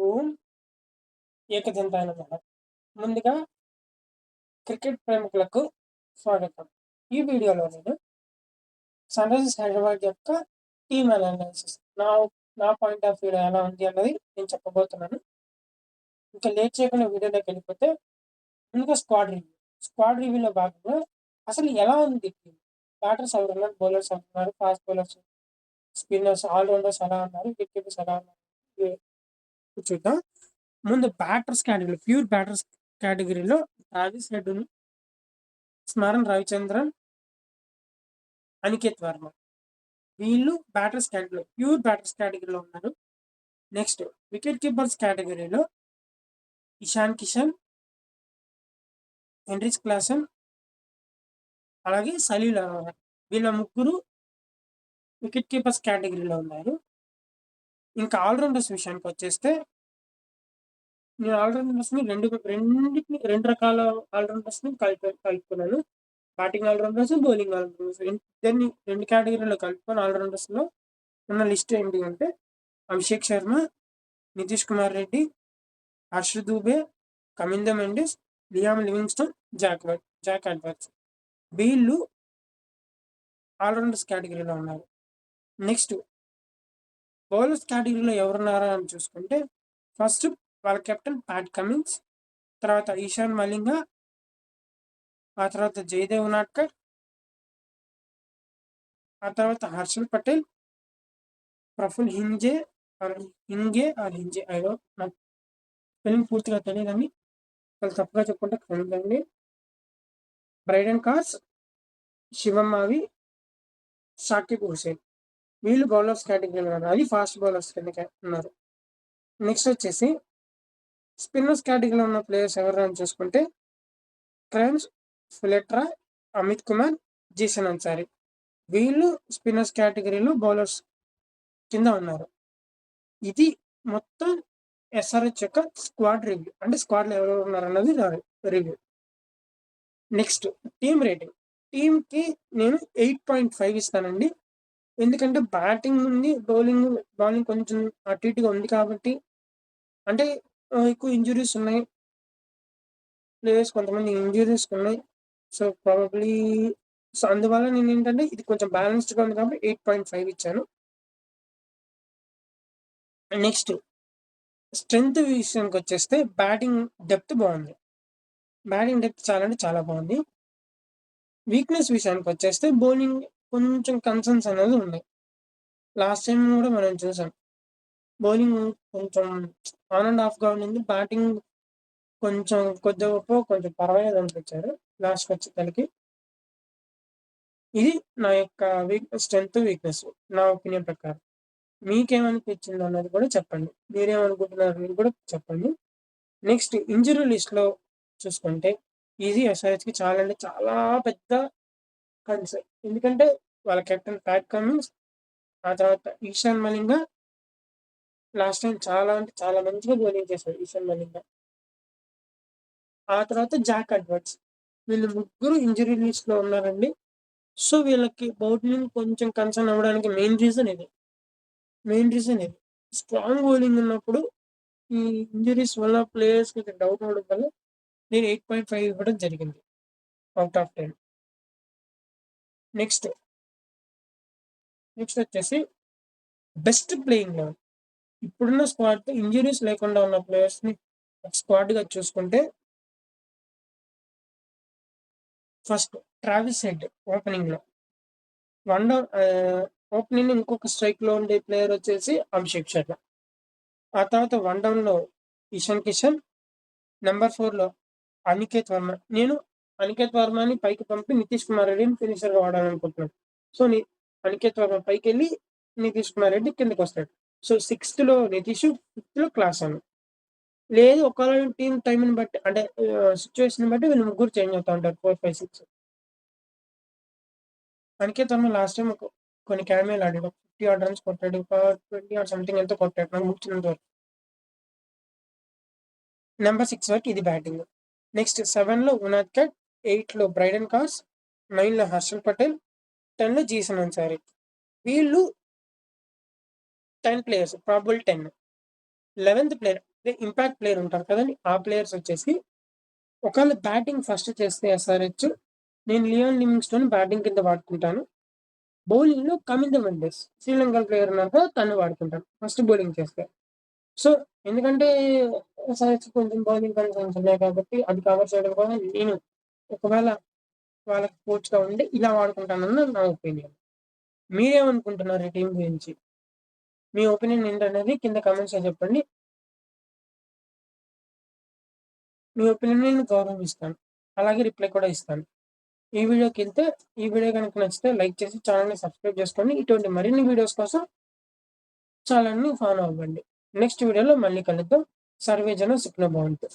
ఓం ఏకదంతాయ నమః. ముందుగా క్రికెట్ ప్రేమికులకు స్వాగతం. ఈ వీడియోలో నేను సన్‌రైజర్స్ హైదరాబాద్ యొక్క టీమ్ అనాలిసిస్ నా పాయింట్ ఆఫ్ వ్యూలో ఎలా ఉంది అన్నది నేను చెప్పబోతున్నాను. ఇంకా లేట్ చేయకుండా వీడియోలోకి వెళ్ళిపోతే ముందుగా స్క్వాడ్ రివ్యూలో భాగంగా అసలు ఎలా ఉంది టీమ్, బ్యాటర్స్ ఎవరున్నారు, బౌలర్స్ ఎవరున్నారు, ఫాస్ట్ బౌలర్స్, స్పిన్నర్స్, ఆల్రౌండర్స్ ఎలా ఉన్నారు, వికెట్ కీపర్స్ ఎలా ఉన్నారు చూద్దాం. ముందు ప్యూర్ బ్యాటర్స్ కేటగిరీలో ట్రావిస్ హెడ్, స్మరణ్ రవిచంద్రన్, అనికేత్ వర్మ వీళ్ళు ప్యూర్ బ్యాటర్స్ కేటగిరీలో ఉన్నారు. నెక్స్ట్ వికెట్ కీపర్స్ కేటగిరీలో ఇషాన్ కిషన్, హెన్రిచ్ క్లాసన్, అలాగే సలీల్ అరోరా వీళ్ళ ముగ్గురు వికెట్ కీపర్స్ కేటగిరీలో ఉన్నారు. ఇంకా ఆల్రౌండర్స్ విషయానికి వచ్చేస్తే నేను ఆల్రౌండర్స్ని రెండు రకాల ఆల్రౌండర్స్ని కలుపుకున్నాను. బ్యాటింగ్ ఆల్రౌండర్స్, బౌలింగ్ ఆల్రౌండర్స్ ఇద్దరిని రెండు కేటగిరీలో కలుపుకొని ఆల్రౌండర్స్లో ఉన్న లిస్ట్ ఏంటి అంటే Abhishek Sharma, Nitish Kumar Reddy, Harsha Dubey, Kamindu Mendis, Liam Livingstone, Jack Edwards వీళ్ళు ఆల్రౌండర్స్ కేటగిరీలో ఉన్నారు. నెక్స్ట్ బౌలర్స్ కేటగిరీలో ఎవరున్నారా అని చూసుకుంటే ఫస్ట్ వాళ్ళ కెప్టెన్ ప్యాట్ కమిన్స్, తర్వాత ఈశాన్ మలింగ, ఆ తర్వాత జయదేవ్ ఉనాడ్కర్, ఆ తర్వాత హర్షల్ పటేల్, ప్రఫుల్ హింగే నాకు స్పెల్లింగ్ పూర్తిగా తెలియదండి, వాళ్ళు తప్పుగా చెప్పుకుంటే క్షమించండి. బ్రైడెన్ కాస్, శివం మావి, షాకిబ్ హుసేన్ వీళ్ళు బౌలర్స్ కేటగిరీలో ఉన్నారు. అది ఫాస్ట్ బౌలర్స్ కింద ఉన్నారు. నెక్స్ట్ వచ్చేసి స్పిన్నర్స్ కేటగిరీలో ఉన్న ప్లేయర్స్ ఎవరు అని చూసుకుంటే క్రైమ్స్, ఫిలెట్రా, అమిత్ కుమార్, జీసన్ అన్సారీ వీళ్ళు స్పిన్నర్స్ కేటగిరీలో బౌలర్స్ కింద ఉన్నారు. ఇది మొత్తం ఎస్ఆర్హెచ్ యొక్క స్క్వాడ్ రివ్యూ, అంటే స్క్వాడ్లో ఎవరెవరు ఉన్నారు అన్నది రివ్యూ. Next team rating. టీమ్కి నేను 8.5 ఇస్తానండి. ఎందుకంటే బ్యాటింగ్ ఉంది, బౌలింగ్ కొంచెం అటు ఇటుగా ఉంది కాబట్టి, అంటే ఎక్కువ ఇంజురీస్ ఉన్నాయి, ప్లేయర్స్ కొంతమంది ఇంజురీస్ ఉన్నాయి. సో ప్రాబబ్లీ అందువల్ల నేను ఏంటంటే ఇది కొంచెం బ్యాలెన్స్డ్గా ఉంది కాబట్టి 8.5 ఇచ్చాను. నెక్స్ట్ స్ట్రెంగ్త్ విషయానికి వచ్చేస్తే బ్యాటింగ్ డెప్త్ బాగుంది, బ్యాటింగ్ డెప్త్ చాలా అంటే చాలా బాగుంది. వీక్నెస్ విషయానికి వచ్చేస్తే బౌలింగ్ కొంచెం కన్సర్న్స్ అనేది ఉన్నాయి. లాస్ట్ టైం కూడా మనం చూసాం బౌలింగ్ కొంచెం ఆన్ అండ్ ఆఫ్గా ఉండింది, బ్యాటింగ్ కొంచెం కొంచెం పర్వాలేదు అనిపించారు లాస్ట్కి వచ్చేసరికి. ఇది నా యొక్క స్ట్రెంగ్త్ వీక్నెస్ నా ఒపీనియన్ ప్రకారం. మీకేమనిపించింది అన్నది కూడా చెప్పండి, మీరేమనుకుంటున్నారు మీరు కూడా చెప్పండి. నెక్స్ట్ ఇంజరీ లిస్ట్లో చూసుకుంటే ఇది ఎస్ఆర్హెచ్కి చాలా అంటే చాలా పెద్ద కన్సర్న్. ఎందుకంటే వాళ్ళ కెప్టెన్ ప్యాట్ కమిన్స్, ఆ తర్వాత ఈశాన్ మలింగ లాస్ట్ టైం చాలా అంటే చాలా మంచిగా బౌలింగ్ చేశారు ఈశాన్ మలింగ, ఆ తర్వాత జాక్ అడ్వర్డ్స్ వీళ్ళు ముగ్గురు ఇంజరీ లిస్ట్లో ఉన్నారండి. సో వీళ్ళకి బౌలింగ్ కొంచెం కన్సర్న్ అవ్వడానికి మెయిన్ రీజన్ ఇది. స్ట్రాంగ్ బౌలింగ్ ఉన్నప్పుడు ఈ ఇంజరీస్ వల్ల ప్లేయర్స్ కొంచెం డౌట్ అవ్వడం వల్ల నేను 8.5 ఇవ్వడం జరిగింది అవుట్ ఆఫ్ 10. నెక్స్ట్ వచ్చేసి బెస్ట్ ప్లేయింగ్ లెవెన్. ఇప్పుడున్న స్క్వాడ్తో ఇంజరీస్ లేకుండా ఉన్న ప్లేయర్స్ని స్క్వాడ్గా చూసుకుంటే ఫస్ట్ ట్రావిస్ హెడ్ ఓపెనింగ్లో, ఓపెనింగ్ ఇంకొక స్ట్రైక్లో ఉండే ప్లేయర్ వచ్చేసి అభిషేక్ శర్మ, ఆ తర్వాత వన్ డౌన్లో ఇషాన్ కిషన్, నెంబర్ 4లో అనికేత్ వర్మ. నేను అనికేత్ వర్మని పైకి పంపి నితీష్ కుమార్ రెడ్డిని ఫినిషర్గా వాడాలనుకుంటున్నాను. సో అనికేత్ వర్మ పైకి వెళ్ళి నితీష్ కుమార్ రెడ్డి కిందకి వస్తాడు. So 6th Nitish, 5th Klaasen. లేదు ఒకవేళ టీం టైంని బట్టి అంటే సిచ్యువేషన్ బట్టి వీళ్ళు ముగ్గురు చేంజ్ అవుతూ ఉంటారు 4, 5, 6. అనికేత్ వర్మ లాస్ట్ టైం కొన్ని క్యామియాలు ఆడాడు, 50 odd runs కొట్టాడు, 20 or సంథింగ్ ఎంతో కొట్టాడు నాకు గుర్తున్నంత వరకు. నెంబర్ 6 వరకు ఇది బ్యాటింగ్. నెక్స్ట్ 7లో ఉనాద్కర్, 8లో బ్రైడెన్ కాస్, 9లో హర్షల్ పటేల్, 10లో జీసన్ అన్సారీ వీళ్ళు 10 players, probable 10. 11th player impact player ఉంటారు కదండీ! ఆ ప్లేయర్స్ వచ్చేసి ఒకవేళ బ్యాటింగ్ ఫస్ట్ చేస్తే ఎస్ఆర్‌హెచ్ నేను లియోన్ లివింగ్‌స్టోన్ బ్యాటింగ్ కింద వాడుకుంటాను. బౌలింగ్‌లో కమింద మెండిస్ శ్రీలంక ప్లేయర్ ఉన్నారు కదా! తనని వాడుకుంటాను. ఫస్ట్ బౌలింగ్ చేస్తే. సో, ఎందుకంటే ఎస్ఆర్‌హెచ్ కొంచెం బౌలింగ్ కన్సర్న్స్ ఉన్నాయి కాబట్టి అది కవర్ చేయడం కోసం నేను ఒకవేళ వాళ్ళకి కోచ్‌గా ఉండి ఇలా వాడుకుంటానని నా ఒపీనియన్. మీరేమనుకుంటున్నారు ఈ టీమ్ గురించి? మీ ఒపీనియన్ ఏంటనేది కింద కామెంట్స్‌లో చెప్పండి. మీ ఒపీనియన్‌ని నేను గౌరవిస్తాను. అలాగే రిప్లై కూడా ఇస్తాను. ఈ వీడియో గనుక నచ్చితే లైక్ చేసి ఛానెల్‌ని సబ్స్క్రైబ్ చేసుకోండి. ఇటువంటి మరిన్ని వీడియోస్ కోసం ఛానెల్‌ని ఫాలో అవ్వండి. నెక్స్ట్ వీడియోలో మళ్ళీ కలుద్దాం. సర్వే జన సుఖినో భవంతు.